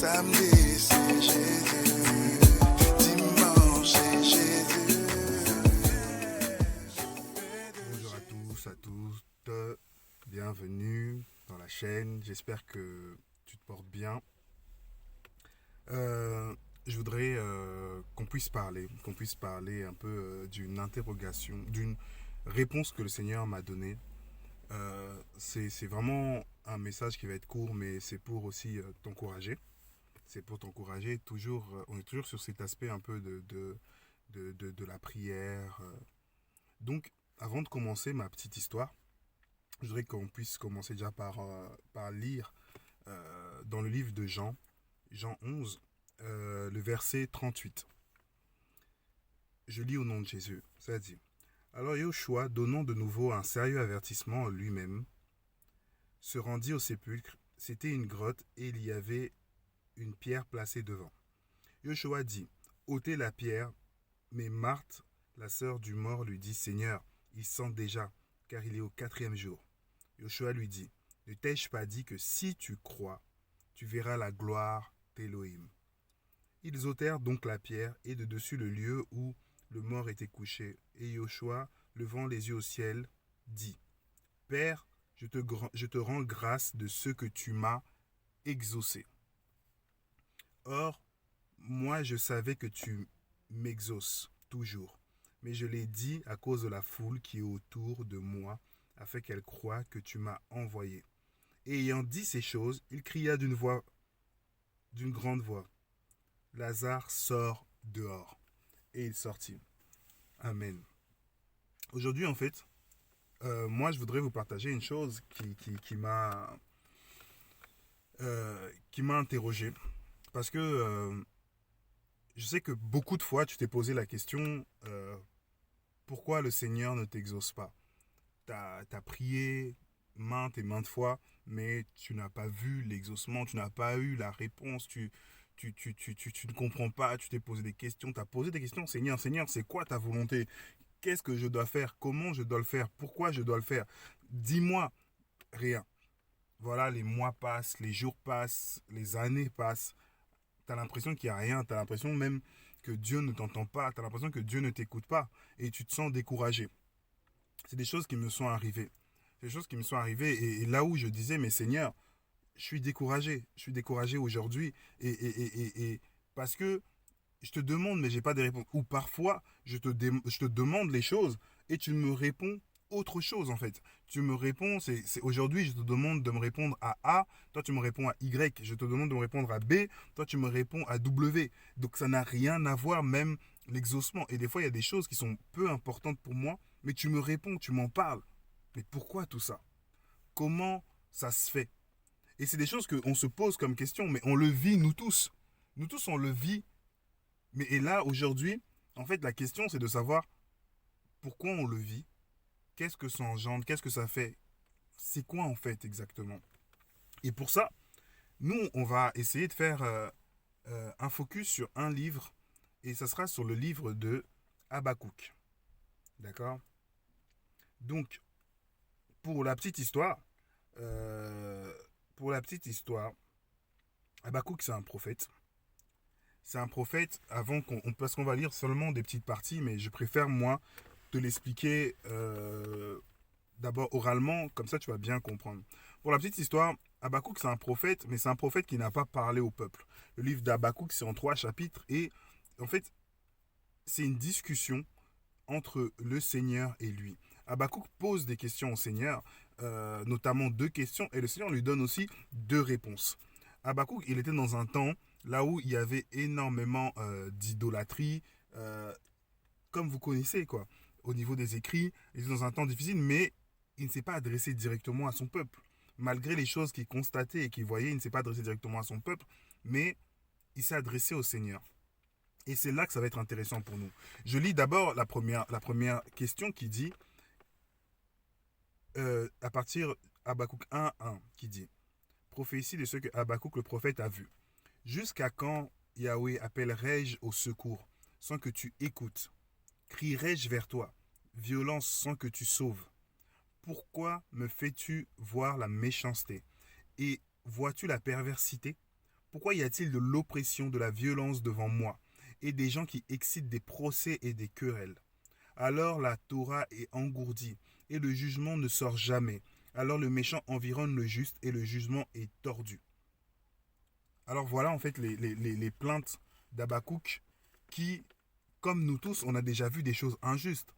Samedi, c'est Jésus. Dimanche, c'est Jésus. Bonjour à tous, à toutes. Bienvenue dans la chaîne. J'espère que tu te portes bien. Je voudrais qu'on puisse parler un peu d'une interrogation, d'une réponse que le Seigneur m'a donnée. C'est vraiment un message qui va être court, mais c'est pour aussi t'encourager. C'est pour t'encourager. Toujours, on est toujours sur cet aspect un peu de la prière. Donc, avant de commencer ma petite histoire, je voudrais qu'on puisse commencer déjà par lire dans le livre de Jean, Jean 11, le verset 38. Je lis au nom de Jésus. Ça dit: Alors Yoshua, donnant de nouveau un sérieux avertissement lui-même, se rendit au sépulcre. C'était une grotte et il y avait une pierre placée devant. Yoshua dit: ôtez la pierre. Mais Marthe, la sœur du mort, lui dit: Seigneur, il sent déjà, car il est au 4e jour. Yoshua lui dit: Ne t'ai-je pas dit que si tu crois, tu verras la gloire d'Élohim? Ils ôtèrent donc la pierre et de dessus le lieu où le mort était couché. Et Yoshua, levant les yeux au ciel, dit: Père, je te rends grâce de ce que tu m'as exaucé. Or, moi je savais que tu m'exauces toujours, mais je l'ai dit à cause de la foule qui est autour de moi, afin qu'elle croie que tu m'as envoyé. Et ayant dit ces choses, il cria d'une grande voix: Lazare, sort dehors. Et il sortit. Amen. Aujourd'hui, en fait, moi, je voudrais vous partager une chose qui m'a interrogé. Parce que je sais que beaucoup de fois, tu t'es posé la question, pourquoi le Seigneur ne t'exauce pas? Tu as prié maintes et maintes fois, mais tu n'as pas vu l'exaucement, tu n'as pas eu la réponse, tu ne comprends pas, tu t'es posé des questions, tu as posé des questions: Seigneur, Seigneur, c'est quoi ta volonté? Qu'est-ce que je dois faire? Comment je dois le faire? Pourquoi je dois le faire? Dis-moi. Rien. Voilà, les mois passent, les jours passent, les années passent. Tu as l'impression qu'il n'y a rien, tu as l'impression même que Dieu ne t'entend pas, tu as l'impression que Dieu ne t'écoute pas et tu te sens découragé. C'est des choses qui me sont arrivées. C'est des choses qui me sont arrivées et là où je disais: mais Seigneur, je suis découragé aujourd'hui et parce que je te demande mais j'ai pas de réponse. Ou parfois je te demande les choses et tu me réponds autre chose en fait. Tu me réponds, aujourd'hui je te demande de me répondre à A, toi tu me réponds à Y, je te demande de me répondre à B, toi tu me réponds à W. Donc ça n'a rien à voir, même l'exaucement. Et des fois il y a des choses qui sont peu importantes pour moi, mais tu me réponds, tu m'en parles. Mais pourquoi tout ça? Comment ça se fait? Et c'est des choses qu'on se pose comme question, mais on le vit nous tous. Nous tous on le vit. Mais et là, aujourd'hui, en fait, la question, c'est de savoir pourquoi on le vit, qu'est-ce que ça engendre, qu'est-ce que ça fait, c'est quoi en fait exactement. Et pour ça, nous, on va essayer de faire un focus sur un livre, et ça sera sur le livre de Habakkuk. D'accord? Donc, pour la petite histoire, euh, pour la petite histoire, Habakkuk, c'est un prophète. C'est un prophète, parce qu'on va lire seulement des petites parties, mais je préfère, moi, te l'expliquer d'abord oralement, comme ça tu vas bien comprendre. Pour la petite histoire, Habakkuk c'est un prophète, mais c'est un prophète qui n'a pas parlé au peuple. Le livre d'Habakkuk c'est en 3 chapitres et en fait c'est une discussion entre le Seigneur et lui. Habakkuk pose des questions au Seigneur, notamment 2 questions, et le Seigneur lui donne aussi 2 réponses. Habakkuk, il était dans un temps là où il y avait énormément d'idolâtrie, comme vous connaissez, quoi. Au niveau des écrits, il est dans un temps difficile, mais il ne s'est pas adressé directement à son peuple. Malgré les choses qu'il constatait et qu'il voyait, il ne s'est pas adressé directement à son peuple, mais il s'est adressé au Seigneur. Et c'est là que ça va être intéressant pour nous. Je lis d'abord la première question qui dit, à partir Habakkuk 1:1, qui dit: Prophétie de ce que Habakkuk le prophète a vu. Jusqu'à quand, Yahweh, appellerai-je au secours sans que tu écoutes? Crierai-je vers toi, violence sans que tu sauves? Pourquoi me fais-tu voir la méchanceté et vois-tu la perversité? Pourquoi y a-t-il de l'oppression, de la violence devant moi, et des gens qui excitent des procès et des querelles? Alors la Torah est engourdie, et le jugement ne sort jamais. Alors le méchant environne le juste, et le jugement est tordu. Alors voilà en fait les plaintes d'Habakkuk qui, comme nous tous, on a déjà vu des choses injustes.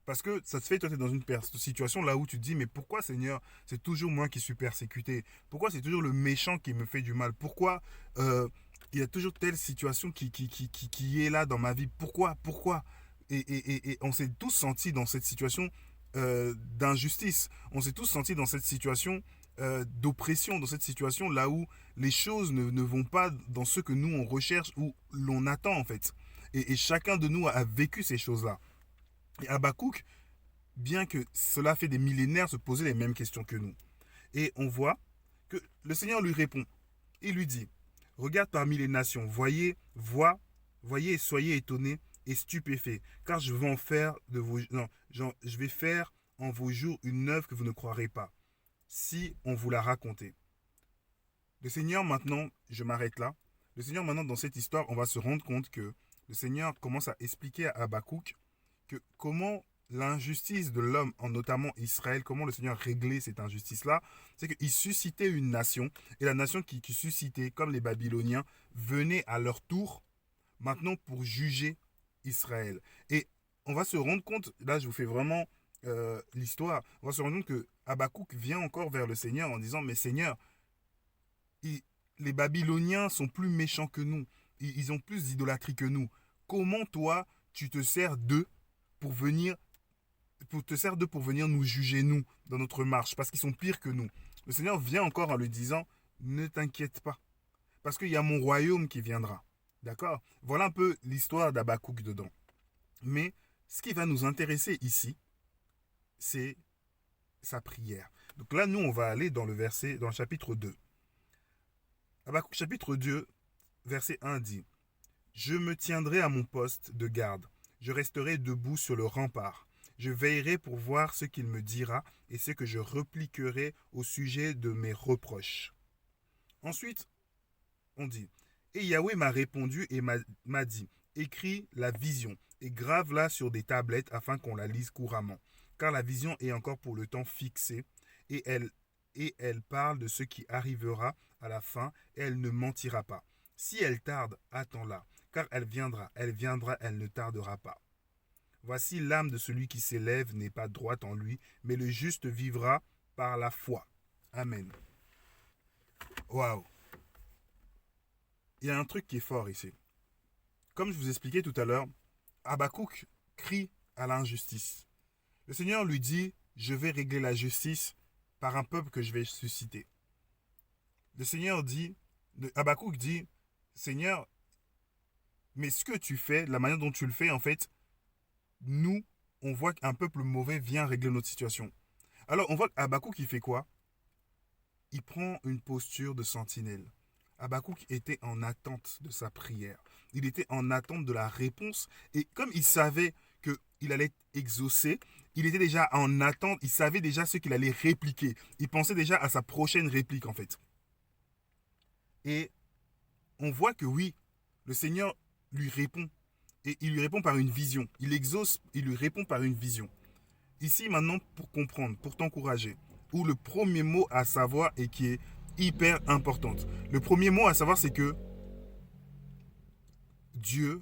Parce que ça te fait, toi, tu es dans une situation là où tu te dis, mais pourquoi, Seigneur, c'est toujours moi qui suis persécuté? Pourquoi c'est toujours le méchant qui me fait du mal? Pourquoi il y a toujours telle situation qui est là dans ma vie? Pourquoi? Et on s'est tous sentis dans cette situation d'injustice. On s'est tous sentis dans cette situation d'oppression, dans cette situation là où les choses ne vont pas dans ce que nous on recherche ou l'on attend en fait. Et chacun de nous a vécu ces choses-là. Et Habakkuk, bien que cela fait des millénaires, se posait les mêmes questions que nous. Et on voit que le Seigneur lui répond. Il lui dit, regarde parmi les nations, voyez et soyez étonnés et stupéfaits, car je vais en faire de vos, non, je vais faire en vos jours une œuvre que vous ne croirez pas, si on vous l'a raconté. Le Seigneur maintenant, je m'arrête là. Le Seigneur maintenant dans cette histoire, on va se rendre compte que le Seigneur commence à expliquer à Habakkuk que comment l'injustice de l'homme, en notamment Israël, comment le Seigneur réglait cette injustice-là, c'est qu'il suscitait une nation, et la nation qui suscitait, comme les Babyloniens, venait à leur tour, maintenant pour juger Israël. Et on va se rendre compte, là je vous fais vraiment l'histoire, on va se rendre compte que Habakkuk vient encore vers le Seigneur en disant, mais Seigneur, les Babyloniens sont plus méchants que nous, ils ont plus d'idolâtrie que nous. Comment toi, tu te sers d'eux pour venir nous juger, nous, dans notre marche, parce qu'ils sont pires que nous. Le Seigneur vient encore en lui disant, ne t'inquiète pas, parce qu'il y a mon royaume qui viendra. D'accord? Voilà un peu l'histoire d'Habakkuk dedans. Mais ce qui va nous intéresser ici, c'est sa prière. Donc là, nous, on va aller dans le chapitre 2. Habakkuk chapitre 2, verset 1 dit, je me tiendrai à mon poste de garde. Je resterai debout sur le rempart. Je veillerai pour voir ce qu'il me dira et ce que je repliquerai au sujet de mes reproches. Ensuite, on dit, et Yahweh m'a répondu et m'a dit, écris la vision et grave-la sur des tablettes afin qu'on la lise couramment. Car la vision est encore pour le temps fixé et elle parle de ce qui arrivera à la fin et elle ne mentira pas. Si elle tarde, attends-la. Car elle viendra, elle ne tardera pas. Voici l'âme de celui qui s'élève n'est pas droite en lui, mais le juste vivra par la foi. Amen. Waouh. Il y a un truc qui est fort ici. Comme je vous expliquais tout à l'heure, Habakkuk crie à l'injustice. Le Seigneur lui dit, je vais régler la justice par un peuple que je vais susciter. Le Seigneur dit, Habakkuk dit, Seigneur, mais ce que tu fais, la manière dont tu le fais, en fait, nous, on voit qu'un peuple mauvais vient régler notre situation. Alors, on voit qu'Habakkuk, il fait quoi? Il prend une posture de sentinelle. Habakkuk était en attente de sa prière. Il était en attente de la réponse. Et comme il savait qu'il allait être exaucé, il était déjà en attente. Il savait déjà ce qu'il allait répliquer. Il pensait déjà à sa prochaine réplique, en fait. Et on voit que oui, le Seigneur lui répond. Et il lui répond par une vision. Il exauce, il lui répond par une vision. Ici, maintenant, pour comprendre, pour t'encourager, où le premier mot à savoir et qui est hyper importante. Le premier mot à savoir, c'est que Dieu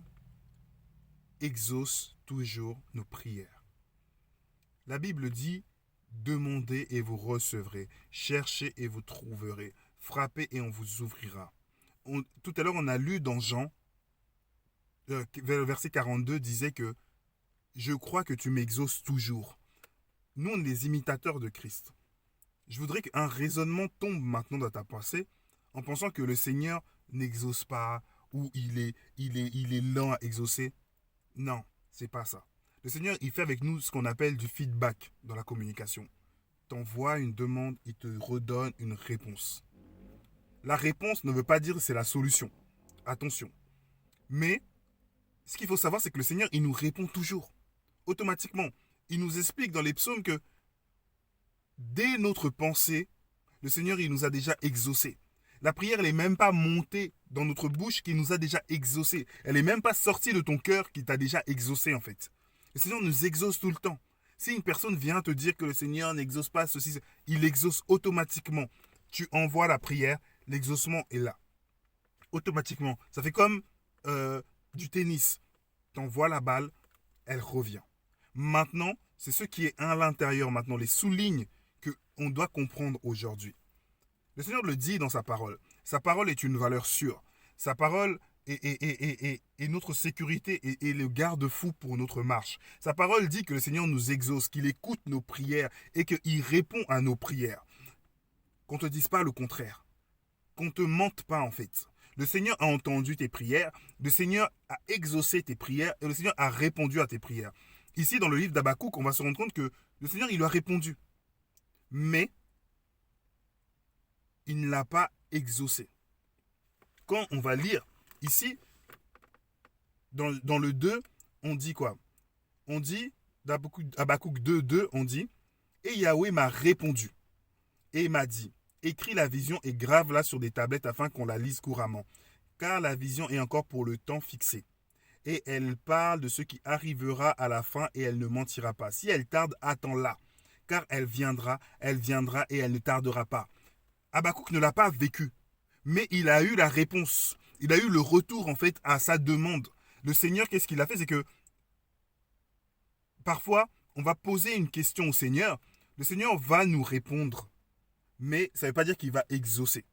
exauce toujours nos prières. La Bible dit, demandez et vous recevrez, cherchez et vous trouverez, frappez et on vous ouvrira. Tout à l'heure, on a lu dans Jean, le verset 42 disait que je crois que tu m'exauces toujours. Nous, on est des imitateurs de Christ. Je voudrais qu'un raisonnement tombe maintenant dans ta pensée en pensant que le Seigneur n'exauce pas ou il est lent à exaucer. Non, c'est pas ça. Le Seigneur, il fait avec nous ce qu'on appelle du feedback dans la communication. T'envoies une demande, il te redonne une réponse. La réponse ne veut pas dire que c'est la solution. Attention. Mais ce qu'il faut savoir, c'est que le Seigneur, il nous répond toujours. Automatiquement. Il nous explique dans les psaumes que dès notre pensée, le Seigneur, il nous a déjà exaucés. La prière, elle n'est même pas montée dans notre bouche qui nous a déjà exaucés. Elle n'est même pas sortie de ton cœur qui t'a déjà exaucé en fait. Le Seigneur nous exauce tout le temps. Si une personne vient te dire que le Seigneur n'exauce pas ceci, il exauce automatiquement. Tu envoies la prière, l'exaucement est là. Automatiquement. Ça fait comme du tennis. Tu envoies la balle, elle revient. Maintenant, c'est ce qui est à l'intérieur maintenant, les sous-lignes qu'on doit comprendre aujourd'hui. Le Seigneur le dit dans sa parole. Sa parole est une valeur sûre. Sa parole est notre sécurité et le garde-fou pour notre marche. Sa parole dit que le Seigneur nous exauce, qu'il écoute nos prières et qu'il répond à nos prières. Qu'on ne te dise pas le contraire. Qu'on ne te mente pas en fait. Le Seigneur a entendu tes prières, le Seigneur a exaucé tes prières et le Seigneur a répondu à tes prières. Ici, dans le livre d'Habakkuk, on va se rendre compte que le Seigneur, il lui a répondu. Mais, il ne l'a pas exaucé. Quand on va lire, ici, dans le 2, on dit quoi? On dit, d'Habakkuk 2, 2, on dit, « Et Yahweh m'a répondu, et m'a dit, écris la vision et grave-la sur des tablettes afin qu'on la lise couramment, car la vision est encore pour le temps fixé. Et elle parle de ce qui arrivera à la fin et elle ne mentira pas. Si elle tarde, attends-la, car elle viendra et elle ne tardera pas. » Habakkuk ne l'a pas vécu, mais il a eu la réponse. Il a eu le retour en fait à sa demande. Le Seigneur, qu'est-ce qu'il a fait? C'est que parfois, on va poser une question au Seigneur. Le Seigneur va nous répondre, mais ça ne veut pas dire qu'il va exaucer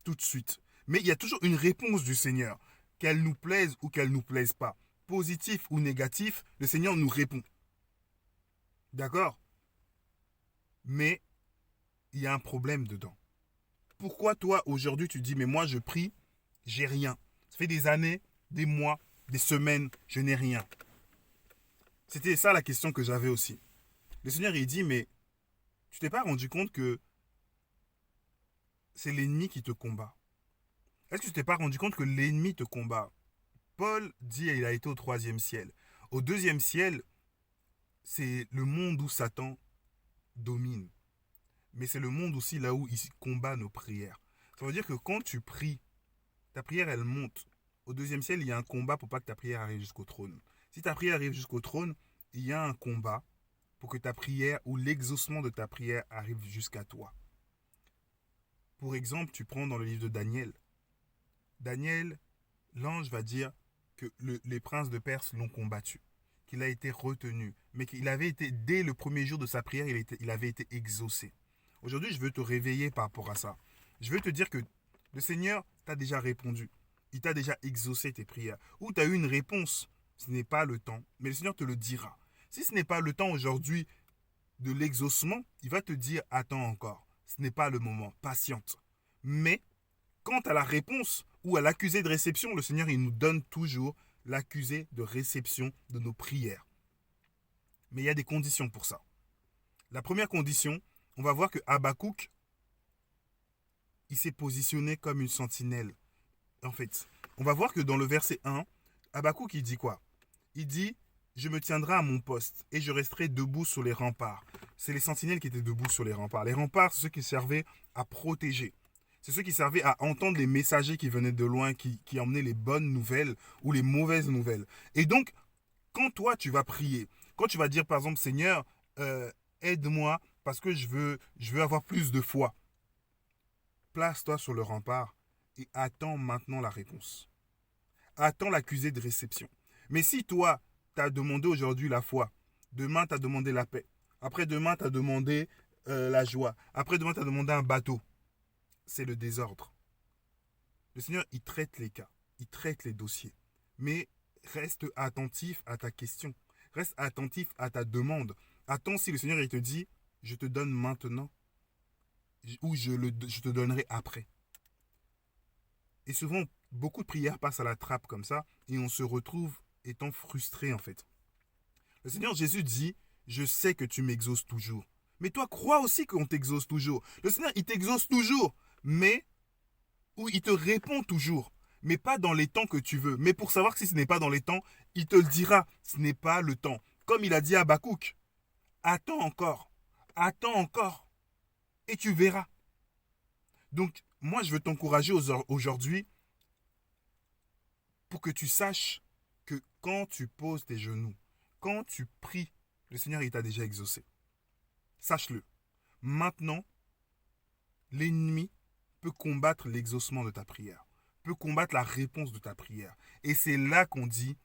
tout de suite. Mais il y a toujours une réponse du Seigneur. Qu'elle nous plaise ou qu'elle ne nous plaise pas, positif ou négatif, le Seigneur nous répond. D'accord? Mais il y a un problème dedans. Pourquoi toi, aujourd'hui, tu dis, mais moi, je prie, j'ai rien. Ça fait des années, des mois, des semaines, je n'ai rien. C'était ça la question que j'avais aussi. Le Seigneur, il dit, mais tu t'es pas rendu compte que c'est l'ennemi qui te combat? Est-ce que tu t'es pas rendu compte que l'ennemi te combat? Paul dit qu'il a été au 3e ciel. Au 2e ciel, c'est le monde où Satan domine. Mais c'est le monde aussi là où il combat nos prières. Ça veut dire que quand tu pries, ta prière elle monte. Au 2e ciel, il y a un combat pour pas que ta prière arrive jusqu'au trône. Si ta prière arrive jusqu'au trône, il y a un combat pour que ta prière ou l'exaucement de ta prière arrive jusqu'à toi. Pour exemple, tu prends dans le livre de Daniel. Daniel, l'ange va dire que les princes de Perse l'ont combattu, qu'il a été retenu, mais qu'il avait été, dès le premier jour de sa prière, il avait été exaucé. Aujourd'hui, je veux te réveiller par rapport à ça. Je veux te dire que le Seigneur t'a déjà répondu. Il t'a déjà exaucé tes prières. Ou tu as eu une réponse. Ce n'est pas le temps, mais le Seigneur te le dira. Si ce n'est pas le temps aujourd'hui de l'exaucement, il va te dire, attends encore. Ce n'est pas le moment, patiente. Mais, quant à la réponse ou à l'accusé de réception, le Seigneur, il nous donne toujours l'accusé de réception de nos prières. Mais il y a des conditions pour ça. La première condition, on va voir que Habakkuk, il s'est positionné comme une sentinelle. En fait, on va voir que dans le verset 1, Habakkuk, il dit quoi? Il dit, je me tiendrai à mon poste et je resterai debout sur les remparts. C'est les sentinelles qui étaient debout sur les remparts. Les remparts, c'est ceux qui servaient à protéger. C'est ceux qui servaient à entendre les messagers qui venaient de loin, qui emmenaient les bonnes nouvelles ou les mauvaises nouvelles. Et donc, quand toi, tu vas prier, quand tu vas dire, par exemple, Seigneur, aide-moi parce que je veux avoir plus de foi. Place-toi sur le rempart et attends maintenant la réponse. Attends l'accusé de réception. Mais si toi, tu as demandé aujourd'hui la foi, demain, tu as demandé la paix, après-demain, tu as demandé la joie, après-demain, tu as demandé un bateau, c'est le désordre. Le Seigneur, il traite les cas, il traite les dossiers. Mais reste attentif à ta question. Reste attentif à ta demande. Attends si le Seigneur il te dit, je te donne maintenant ou je te donnerai après. Et souvent, beaucoup de prières passent à la trappe comme ça et on se retrouve étant frustré en fait. Le Seigneur Jésus dit, je sais que tu m'exauces toujours. Mais toi, crois aussi qu'on t'exauce toujours. Le Seigneur, il t'exauce toujours, mais ou il te répond toujours, mais pas dans les temps que tu veux. Mais pour savoir que si ce n'est pas dans les temps, il te le dira, ce n'est pas le temps. Comme il a dit à Habakkuk, attends encore, et tu verras. Donc, moi, je veux t'encourager aujourd'hui pour que tu saches que quand tu poses tes genoux, quand tu pries, le Seigneur, il t'a déjà exaucé. Sache-le. Maintenant, l'ennemi peut combattre l'exaucement de ta prière, peut combattre la réponse de ta prière. Et c'est là qu'on dit,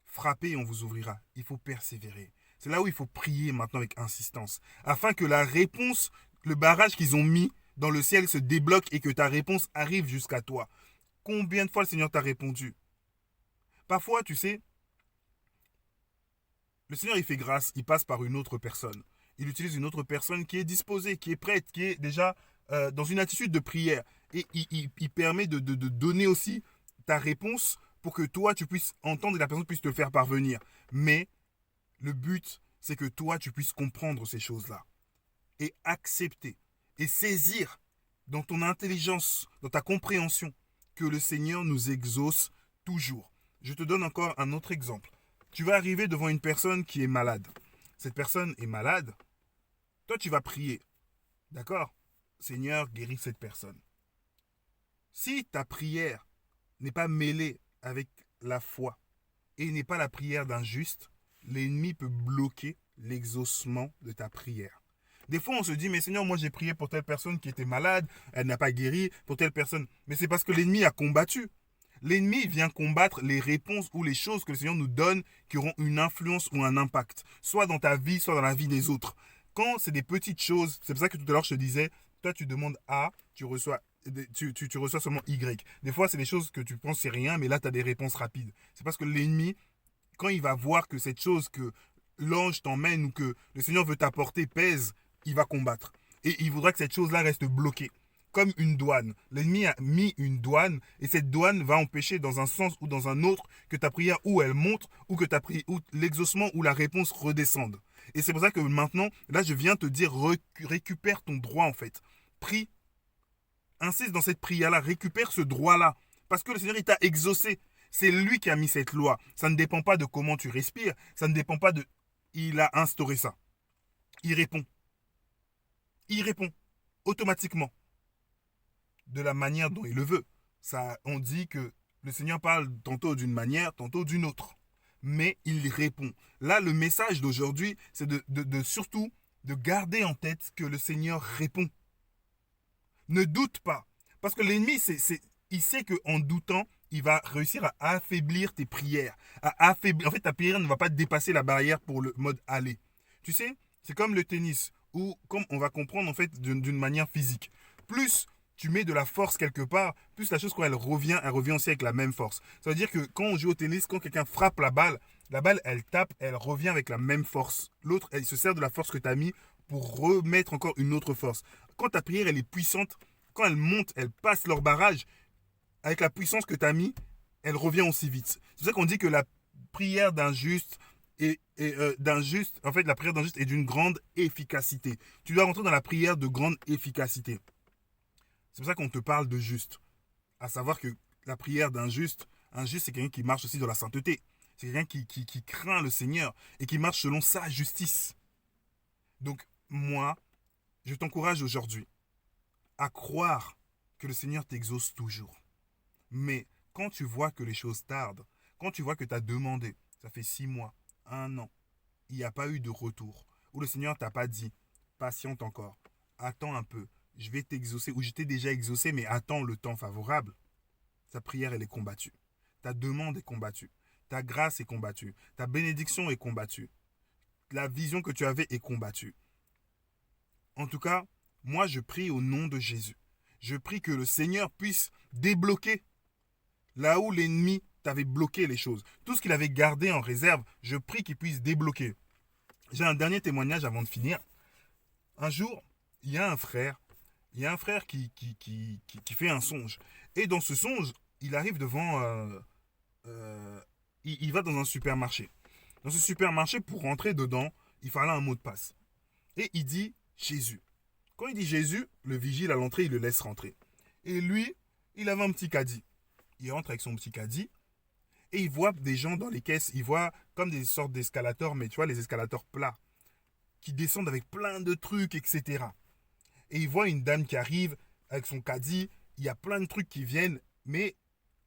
frappez et on vous ouvrira. Il faut persévérer. C'est là où il faut prier maintenant avec insistance, afin que la réponse, le barrage qu'ils ont mis dans le ciel se débloque et que ta réponse arrive jusqu'à toi. Combien de fois le Seigneur t'a répondu? Parfois, tu sais, le Seigneur, il fait grâce, il passe par une autre personne. Il utilise une autre personne qui est disposée, qui est prête, qui est déjà dans une attitude de prière. Et il permet de donner aussi ta réponse pour que toi, tu puisses entendre et la personne puisse te le faire parvenir. Mais le but, c'est que toi, tu puisses comprendre ces choses-là. Et accepter. Et saisir dans ton intelligence, dans ta compréhension, que le Seigneur nous exauce toujours. Je te donne encore un autre exemple. Tu vas arriver devant une personne qui est malade. Cette personne est malade. Toi, tu vas prier. D'accord? Seigneur, guéris cette personne. Si ta prière n'est pas mêlée avec la foi et n'est pas la prière d'un juste, l'ennemi peut bloquer l'exaucement de ta prière. Des fois, on se dit, mais Seigneur, moi j'ai prié pour telle personne qui était malade, elle n'a pas guéri, pour telle personne. Mais c'est parce que l'ennemi a combattu. L'ennemi vient combattre les réponses ou les choses que le Seigneur nous donne qui auront une influence ou un impact, soit dans ta vie, soit dans la vie des autres. Quand c'est des petites choses, c'est pour ça que tout à l'heure je te disais, toi tu demandes A, tu reçois seulement Y. Des fois, c'est des choses que tu penses c'est rien, mais là tu as des réponses rapides. C'est parce que l'ennemi, quand il va voir que cette chose que l'ange t'emmène ou que le Seigneur veut t'apporter pèse, il va combattre. Et il voudra que cette chose-là reste bloquée. Comme une douane. L'ennemi a mis une douane et cette douane va empêcher dans un sens ou dans un autre que ta prière ou elle monte ou que ou l'exaucement ou la réponse redescende. Et c'est pour ça que maintenant, là je viens te dire récupère ton droit en fait. Prie, insiste dans cette prière-là, récupère ce droit-là. Parce que le Seigneur il t'a exaucé. C'est lui qui a mis cette loi. Ça ne dépend pas de comment tu respires, ça ne dépend pas de... Il a instauré ça. Il répond. Il répond automatiquement. De la manière dont il le veut. Ça, on dit que le Seigneur parle tantôt d'une manière, tantôt d'une autre. Mais il répond. Là, le message d'aujourd'hui, c'est surtout de garder en tête que le Seigneur répond. Ne doute pas. Parce que l'ennemi, il sait qu'en doutant, il va réussir à affaiblir tes prières. En fait, ta prière ne va pas dépasser la barrière pour le mode aller. Tu sais, c'est comme le tennis, où, comme on va comprendre en fait d'une manière physique. Plus tu mets de la force quelque part, plus la chose quand elle revient aussi avec la même force. Ça veut dire que quand on joue au tennis, quand quelqu'un frappe la balle, elle tape, elle revient avec la même force. L'autre, elle se sert de la force que tu as mis pour remettre encore une autre force. Quand ta prière, elle est puissante, quand elle monte, elle passe leur barrage, avec la puissance que tu as mis, elle revient aussi vite. C'est pour ça qu'on dit que la prière d'un juste en fait, la prière d'un juste est d'une grande efficacité. Tu dois rentrer dans la prière de grande efficacité. C'est pour ça qu'on te parle de juste. À savoir que la prière d'un juste, un juste, c'est quelqu'un qui marche aussi dans la sainteté. C'est quelqu'un qui craint le Seigneur et qui marche selon sa justice. Donc, moi, je t'encourage aujourd'hui à croire que le Seigneur t'exauce toujours. Mais quand tu vois que les choses tardent, quand tu vois que tu as demandé, ça fait 6 mois, 1 an, il n'y a pas eu de retour, ou le Seigneur t'a pas dit, patiente encore, attends un peu, je vais t'exaucer, ou je t'ai déjà exaucé, mais attends le temps favorable, ta prière, elle est combattue. Ta demande est combattue. Ta grâce est combattue. Ta bénédiction est combattue. La vision que tu avais est combattue. En tout cas, moi, je prie au nom de Jésus. Je prie que le Seigneur puisse débloquer là où l'ennemi t'avait bloqué les choses. Tout ce qu'il avait gardé en réserve, je prie qu'il puisse débloquer. J'ai un dernier témoignage avant de finir. Un jour, il y a un frère qui fait un songe. Et dans ce songe, il arrive devant... il va dans un supermarché. Dans ce supermarché, pour rentrer dedans, il fallait un mot de passe. Et il dit Jésus. Quand il dit Jésus, le vigile à l'entrée, il le laisse rentrer. Et lui, il avait un petit caddie. Il rentre avec son petit caddie et il voit des gens dans les caisses. Il voit comme des sortes d'escalators, mais tu vois, les escalators plats, qui descendent avec plein de trucs, etc. Et il voit une dame qui arrive avec son caddie. Il y a plein de trucs qui viennent, mais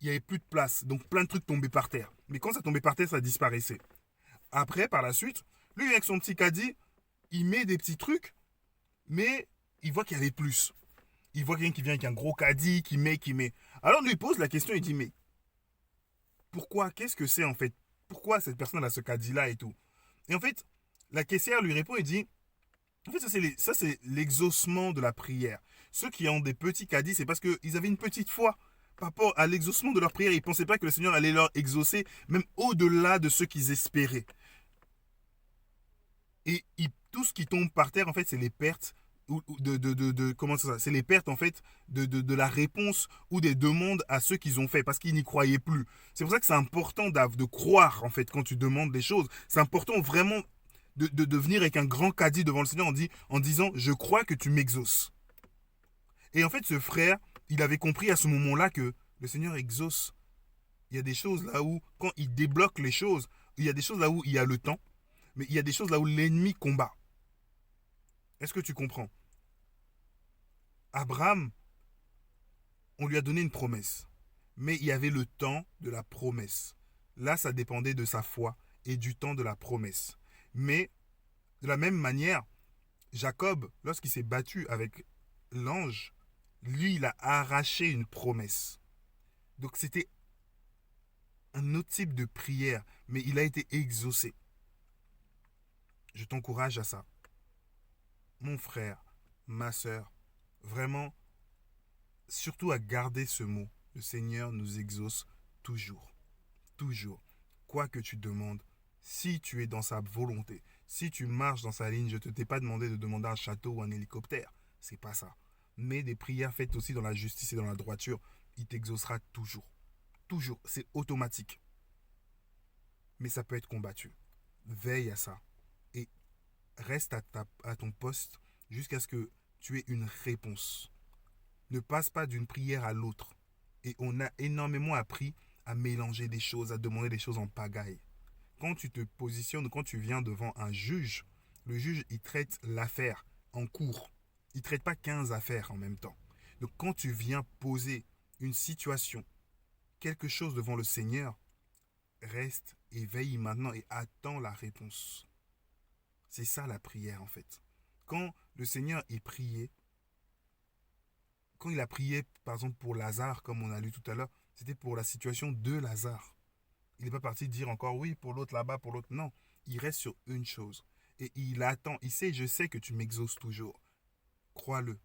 il n'y avait plus de place. Donc plein de trucs tombaient par terre. Mais quand ça tombait par terre, ça disparaissait. Après, par la suite, lui, avec son petit caddie, il met des petits trucs, mais il voit qu'il y avait plus. Il voit quelqu'un qui vient avec un gros caddie, qui met. Alors, lui, il pose la question, il dit, mais pourquoi? Qu'est-ce que c'est en fait? Pourquoi cette personne a ce caddie-là et tout? Et en fait, la caissière lui répond et dit, en fait, ça, c'est l'exaucement de la prière. Ceux qui ont des petits caddies, c'est parce qu'ils avaient une petite foi par rapport à l'exaucement de leur prière. Ils ne pensaient pas que le Seigneur allait leur exaucer, même au-delà de ce qu'ils espéraient. Et tout ce qui tombe par terre, en fait, c'est les pertes comment ça, c'est les pertes en fait de la réponse ou des demandes à ceux qu'ils ont fait parce qu'ils n'y croyaient plus. C'est pour ça que c'est important de croire en fait quand tu demandes des choses. C'est important vraiment de venir avec un grand caddie devant le Seigneur en disant je crois que tu m'exauces. Et en fait ce frère, il avait compris à ce moment-là que le Seigneur exauce. Il y a des choses là où quand il débloque les choses, il y a des choses là où il y a le temps, mais il y a des choses là où l'ennemi combat. Est-ce que tu comprends? Abraham, on lui a donné une promesse. Mais il y avait le temps de la promesse. Là, ça dépendait de sa foi et du temps de la promesse. Mais, de la même manière, Jacob, lorsqu'il s'est battu avec l'ange, lui, il a arraché une promesse. Donc, c'était un autre type de prière, mais il a été exaucé. Je t'encourage à ça. Mon frère, ma soeur, vraiment, surtout à garder ce mot. Le Seigneur nous exauce toujours. Toujours. Quoi que tu demandes, si tu es dans sa volonté, si tu marches dans sa ligne, je ne t'ai pas demandé de demander un château ou un hélicoptère. C'est pas ça. Mais des prières faites aussi dans la justice et dans la droiture, il t'exaucera toujours. Toujours. C'est automatique. Mais ça peut être combattu. Veille à ça. Et reste à ton poste jusqu'à ce que tu aies une réponse. Ne passe pas d'une prière à l'autre. Et on a énormément appris à mélanger des choses, à demander des choses en pagaille. Quand tu te positionnes, quand tu viens devant un juge, le juge, il traite l'affaire en cours. Il ne traite pas 15 affaires en même temps. Donc quand tu viens poser une situation, quelque chose devant le Seigneur, reste et veille maintenant et attends la réponse. C'est ça la prière en fait. Quand le Seigneur est prié, quand il a prié par exemple pour Lazare, comme on a lu tout à l'heure, c'était pour la situation de Lazare. Il n'est pas parti dire encore oui pour l'autre là-bas, pour l'autre. Non, il reste sur une chose. Et il attend, il sait, je sais que tu m'exauces toujours. Crois-le.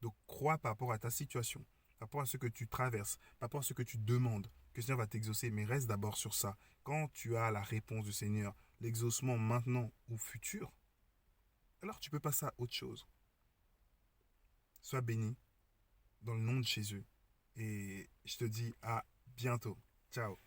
Donc crois par rapport à ta situation, par rapport à ce que tu traverses, par rapport à ce que tu demandes, que le Seigneur va t'exaucer. Mais reste d'abord sur ça. Quand tu as la réponse du Seigneur, l'exaucement maintenant ou futur, alors tu peux passer à autre chose. Sois béni dans le nom de Jésus. Et je te dis à bientôt. Ciao.